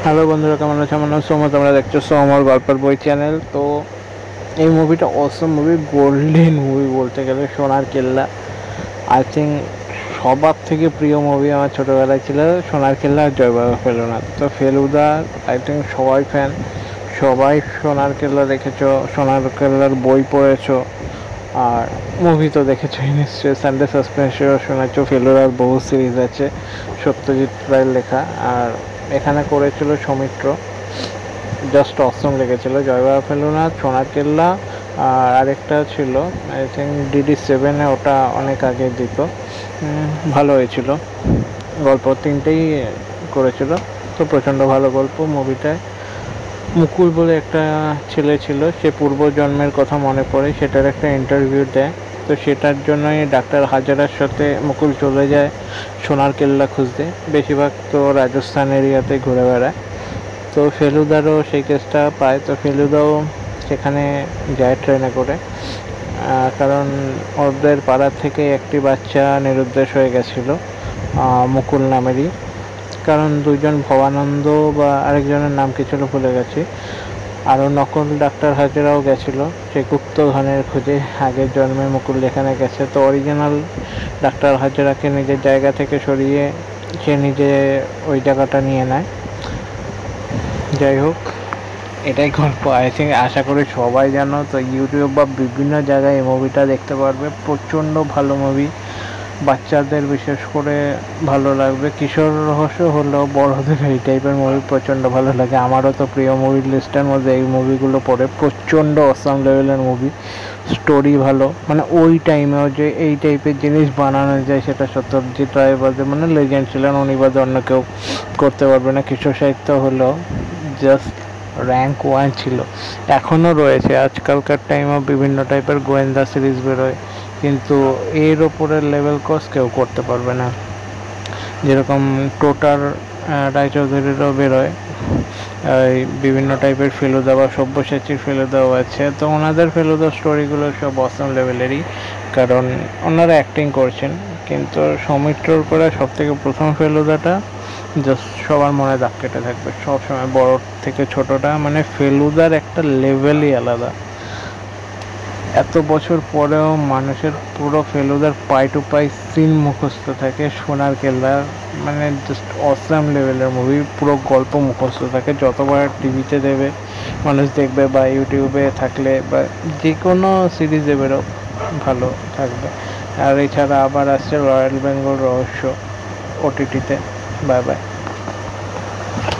Hello বন্ধুরা, কেমন আছো? আমার নাম সৌম্য, তোমরা দেখছো সৌম্যর গল্পের বই চ্যানেল। তো এই মুভিটা অসম মুভি, গোল্ডেন মুভি বলতে গেলে। সোনার কেল্লা আই থিঙ্ক সবার থেকে প্রিয় মুভি আমার ছোটোবেলায় ছিল সোনার কেল্লা আর জয় বাবা ফেলুদা। তো ফেলুদা আই থিঙ্ক সবাই ফ্যান, সবাই সোনার কেল্লা দেখেছো, সোনার কেল্লার বই পড়েছো, আর মুভি তো দেখেছোই নিশ্চয়ই। সানডে সাসপেন্সও শোনাচ্ছো। ফেলুদার বহু সিরিজ আছে, সত্যজিৎ রায়ের লেখা, আর এখানে করেছিল সৌমিত্র। জাস্ট অসম লেগেছিল জয় বাবা ফেলুদা, সোনার কেল্লা, আর আরেকটা ছিল আই থিঙ্ক DD7-এ, ওটা অনেক আগে দিত। ভালো হয়েছিল গল্প, তিনটেই করেছিল। তো প্রচণ্ড ভালো গল্প মুভিটায়। মুকুল বলে একটা ছেলে ছিল, সে পূর্বজন্মের কথা মনে পড়ে, সেটার একটা ইন্টারভিউ দেয়। তো সেটার জন্যই ডাক্তার হাজারার সাথে মুকুল চলে যায় সোনার কেল্লা খুঁজতে। বেশিরভাগ তো রাজস্থান এরিয়াতে ঘুরে বেড়ায়। তো ফেলুদারও সেই কেসটা পায়, তো ফেলুদাও সেখানে যায় ট্রেনে করে। কারণ ওদের পাড়ার থেকে একটি বাচ্চা নিরুদ্দেশ হয়ে গেছিলো, মুকুল নামেরই। কারণ দুজন ভবানন্দ বা আরেকজনের নাম কি ছিল ভুলে গেছি। আরও নকল ডাক্তার হাজরাও গেছিলো সেই গুপ্তধনের খোঁজে। আগের জন্মে মুকুল যেখানে গেছে, তো অরিজিনাল ডাক্তার হাজরাকে নিজের জায়গা থেকে সরিয়ে সে নিজে ওই জায়গাটা নিয়ে নেয়। যাই হোক, এটাই গল্প। আই থিঙ্ক আশা করি সবাই জানো। তো ইউটিউব বা বিভিন্ন জায়গায় এই মুভিটা দেখতে পারবে। প্রচণ্ড ভালো মুভি, বাচ্চাদের বিশেষ করে ভালো লাগবে। কিশোর রহস্য হলেও বড়দের এই টাইপের মুভি প্রচণ্ড ভালো লাগে। আমারও তো প্রিয় মুভির লিস্টের মধ্যে এই মুভিগুলো পড়ে। প্রচণ্ড অসাম লেভেলের মুভি, স্টোরি ভালো, মানে ওই টাইমেও যে এই টাইপের জিনিস বানানো যায় সেটা সত্যজিৎ রায় বাদে, মানে লেজেন্ড ছিলেন, উনি বাদে অন্য কেউ করতে পারবে না। কিশোর সাহিত্য হলেও জাস্ট র্যাঙ্ক 1 ছিল, এখনও রয়েছে। আজকালকার টাইমেও বিভিন্ন টাইপের গোয়েন্দা সিরিজ বেরোয়, কিন্তু এর ওপরের লেভেল কোর্স কেউ করতে পারবে না। যেরকম টোটার রায়চৌধুরীরও বেরোয়, এই বিভিন্ন টাইপের ফেলুদা বা সব্যসাচীর ফেলুদাও আছে। তো ওনাদের ফেলুদা স্টোরিগুলো সব অসম লেভেলেরই, কারণ ওনারা অ্যাক্টিং করছেন। কিন্তু সৌমিত্রর করা সব থেকে প্রথম ফেলুদাটা জাস্ট সবার মনে দাগ কেটে থাকবে সবসময়, বড় থেকে ছোটটা। মানে ফেলুদার একটা লেভেলই আলাদা। এত বছর পরেও মানুষের পুরো ফেলুদার পাই টু পাই সিন মুখস্থ থাকে। সোনার কেল্লার মানে জাস্ট অসাম লেভেলের মুভি, পুরো গল্প মুখস্থ থাকে। যতবার টিভিতে দেবে মানুষ দেখবে, বা ইউটিউবে থাকলে, বা যে কোনো সিরিজে বেরো ভালো থাকবে। আর এছাড়া আবার আসছে রয়্যাল বেঙ্গল রহস্য OTT-তে। Bye bye.